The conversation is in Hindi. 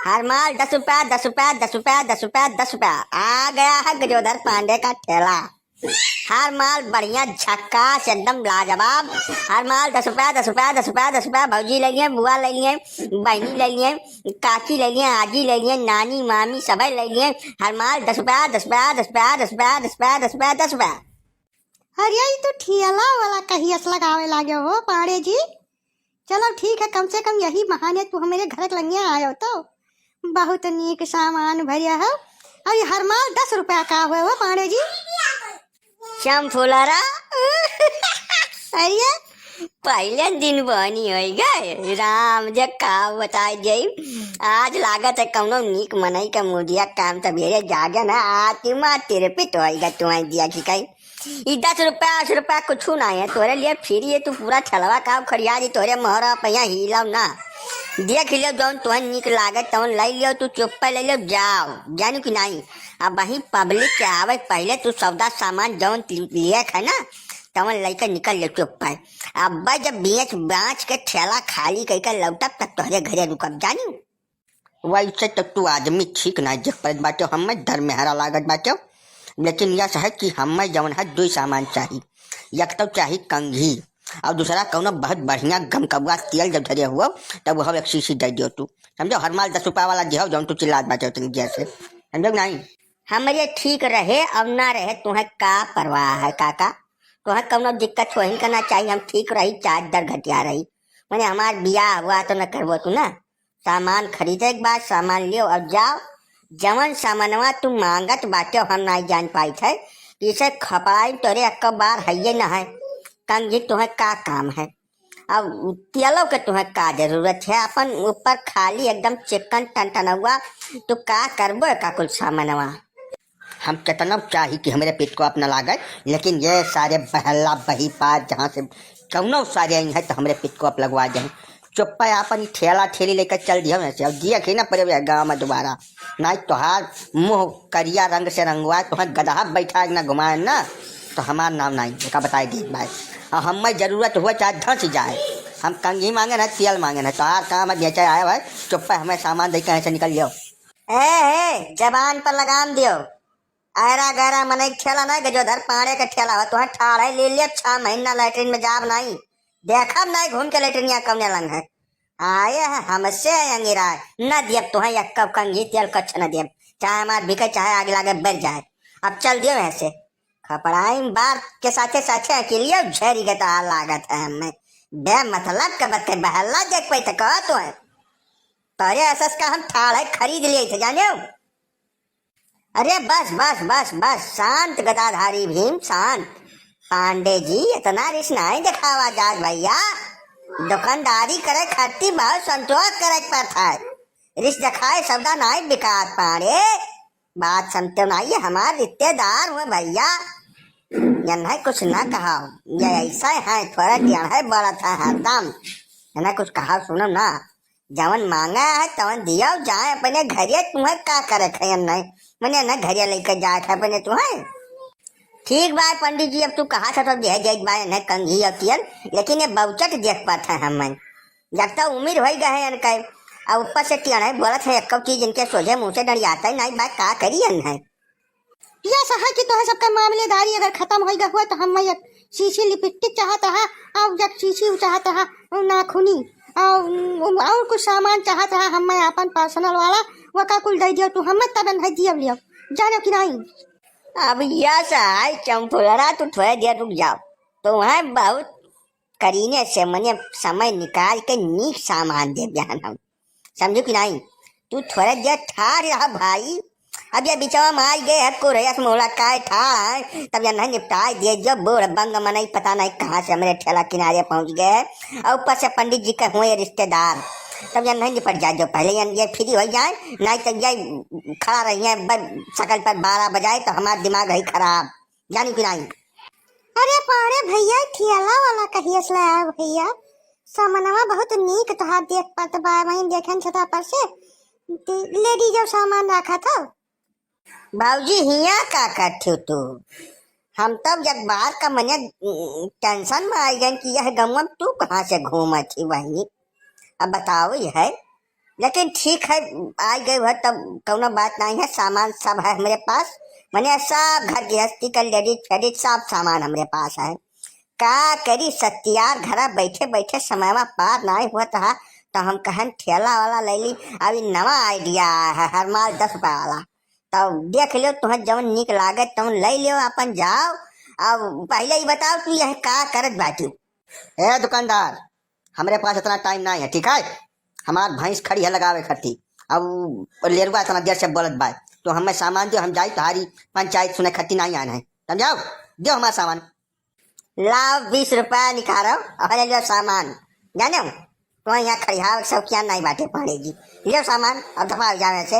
हर माल 10 रुपया 10 रुपया 10 रुपया 10 रुपया 10 रुपया। आ गया है गजोधर पांडे का ठेला। हर माल बढ़िया झक्कास एकदम लाजवाब। हर माल 10 रुपया 10 रुपया 10 रुपया 10 रुपया। भौजी ले लिए, बुआ ले लिए, बहनी ले लिए, काकी ले लिए, आजी ले लिए, नानी मामी सभी ले लिए। हर माल 10 रुपया 10 रुपया 10 रुपया 10 रुपया 10 रुपया 10 रुपया 10 रुपया। अरे ये तो ठेला वाला कहियस लगावे लागे हो पाड़े जी। चलो ठीक है, कम से कम यही बहाने तू मेरे घर लंगिया आयो तो बहुत नीक सामान भरिया है। और ये हर माल 10 रुपया का हुए हो पाड़े जी। श्याम फुलारा अरे पहले दिन बनी हो गए राम जे का बताई जाई। आज लागत है कौनो नीक मनई का मुदिया काम तबेरे जागे ना आती माँ तेरे पिट होएगा तुम्हारी दिया की कहीं। ई 10 रुपया कुछ ना है तोरे लिए फिर ये तू पूरा छलवा काम खड़िया दी तोरे मोहरा पहिया हिलाव ना देख लियो जौन तुहन नीक लागत तौन ले लियो। तू चुप ले लियो जाओ जानू कि नहीं। अब वही पब्लिक के आवे पहले तू सौदा सामान जौन लिए है ना तवन लेकर निकल ले चुप पाए। अब जब बेच बाँच के ठेला खाली कह लौटब तब तोहरे घरे रुकब जानू। वैसे तो तू आदमी ठीक ना देख पड़त बाटो हमें धर्म में हरा लागत बाटो। लेकिन यह है कि हमें जवन है दो सामान चाहिए। एक तो चाहिए कंघी और दूसरा कौनो बहुत बढ़िया गमकबुआ तेल जब धरे हुआ तब वह एक शीशी दे दियो तू समझो। हर माल 10 रुपया वाला दियो जौन तू चिल्लात बाटो तुम जैसे समझो नहीं। हमारे ठीक रहे अब ना रहे तुम्हें का परवाह है काका। तुम्हें कौनो दिक्कत हो ही करना चाहिए। हम ठीक रही चार दर घटिया रही मैंने हमार बियाह हुआ तो न करबो तू ना। सामान खरीदे के बाद सामान लियो और जाओ। जवन सामानवा तू मांगत बाटे हम नहीं जान पाई थे इसे खपाई तोरे एक बार है न है। कंघी तुम्हें का काम है अब तेलों के तुम्हें का जरूरत है। अपन ऊपर खाली एकदम चिकन टन हुआ तो का करबो का कुछ सामानवा। हम कितना चाहिए कि हमारे पेट को अपना लागत लेकिन ये सारे बहला बही पात जहाँ से कौनो सारे आई है तो हमारे पेट को अब लगवा जाए। चुप्पा अपन ठेला ठेली लेकर चल दिया वैसे अब दिया खी ना पड़े गाँव में दोबारा नहीं तोहार मुँह करिया रंग से रंगवा तुहर गदहा बैठा ना घुमाए ना तो हमार नाम नहीं का बताए दी भाई। और हमें जरूरत हुआ चाहे धंस जाए हम कंघी मांगे ना तेल मांगे ना तोहार काम है बेचा आया भाई। चुप्पा हमें सामान दे के ऐसे निकल लियो। ए जबान पर लगाम दियो। आयरा गहरा मन ठेला नहीं गजोधर पाड़े का ठेला हो तुहर ठाड़े ले लिया 6 महीना लैट्रिन में जाब नहीं देखब नहीं घूम के लेटरिन कौने लंग है आए है हमसे अंगिरा न दियब तुम्हें एक कप कंघी तेल कच्छ न दियब चाहे हमार बिके चाहे आगे लागे बढ़ जाए। अब चल दियो ऐसे खपड़ाई बार के साथे साथे अकेलिए झेरी के तो हाल लागत है हमें बे मतलब के बच्चे बहला देख पाई तो कहा तो है तोरे असस का हम ठाड़े खरीद लिए थे जाने। अरे बस बस बस बस शांत गदाधारी भीम शांत। पांडे जी इतना रिस नहीं दिखावा जात भैया। दुकानदारी करे खट्टी बहुत संतोष करे पर था रिस दिखाए सौदा नहीं बिकात पांडे। बात समझते नहीं हमारे रिश्तेदार हुए भैया या नहीं कुछ ना कहा ये ऐसा है थोड़ा टेढ़ा है बड़ा था हरदम ना कुछ कहा सुनो ना जवन मांगा है तवन दिया जाए अपने घरे तुम्हें का करे खे नहीं मैंने ना घरे लेकर जाए थे अपने तुम्हें। ठीक बात पंडित जी अब तू कहा था तो दे जाए बाय न कंघी और तेल लेकिन ये बहुचट देख पाता है हमें जब तक उम्र हो गए हैं कहे और ऊपर से टेढ़ा बोलत है एक चीज इनके सोझे मुँह से डरी आता है नहीं बात का करिए है। यह सहा कि तो है सबका मामलेदारी अगर खत्म हो गया हुआ तो हम एक शीशी लिपस्टिक चाहता है और जब शीशी चाहता है नाखूनी और कुछ सामान चाहता है हम अपन पर्सनल वाला वो का कुल दे दियो तू हमें तब नहीं दिया लियो जानो कि नहीं। अब यह सहाय चंपुलरा तू थोड़ा देर रुक जाओ तो वहाँ बहुत करीने से मैंने समय निकाल के नीक सामान दे बयान हम समझो कि नहीं। तू थोड़ा देर ठार रहा भाई। अब ये बिचवा मार गए है को रस मोला काय था तब यह नहीं निपटाए दे जो बोर बंग मनाई पता नहीं कहाँ से मेरे ठेला किनारे पहुँच गए और ऊपर से पंडित जी के हुए रिश्तेदार तब यह नहीं निपट जाए जो पहले ये फ्री हो जाए नहीं तो ये खड़ा रही है शकल पर 12 बजाए तो हमारा दिमाग है खराब जानी कि नहीं। अरे पारे भैया ठेला वाला कहिए लाया भैया सामानवा बहुत नीक तहा देख पात बा वहीं देखन छता पर से लेडी जो सामान रखा था। बाबूजी हिया का करते तू हम तब जब बाहर का मने टेंशन में आई गए कि यह गम तू कहाँ से घूमा थी वही अब बताओ यह लेकिन ठीक है, आ गई हो तब कौनो बात नहीं है, सामान सब है हमारे पास। मैंने सब घर गृहस्थी का लेडीज फेडीज सब सामान हमारे पास है। का करी सत्यार घरा बैठे बैठे समय में पार नहीं हुआ था, तो हम कहन ठेला वाला ले ली। अभी नवा आइडिया है, हर माल 10 रुपया वाला। तो देख लियो, तुम्हें जवन निक लागे तुम ले लियो, अपन जाओ। अब पहले ही बताओ तू यह का करत बाटू। ए दुकानदार, हमरे पास इतना टाइम नहीं है, ठीक है। हमार भैंस खड़ी है लगावे खती। अब लेरुआ इतना देर से बोलत बा, तो हमें सामान दो, हम जाई तुम्हारी पंचायत सुने खती नहीं आना है, समझाओ। दो हमारा सामान। लाओ 20 रुपया निकालो और ले लो सामान। जाने तो यहाँ खड़िया सब क्या नहीं बाटे पड़ेगी। लो सामान, अब दफा जाने से।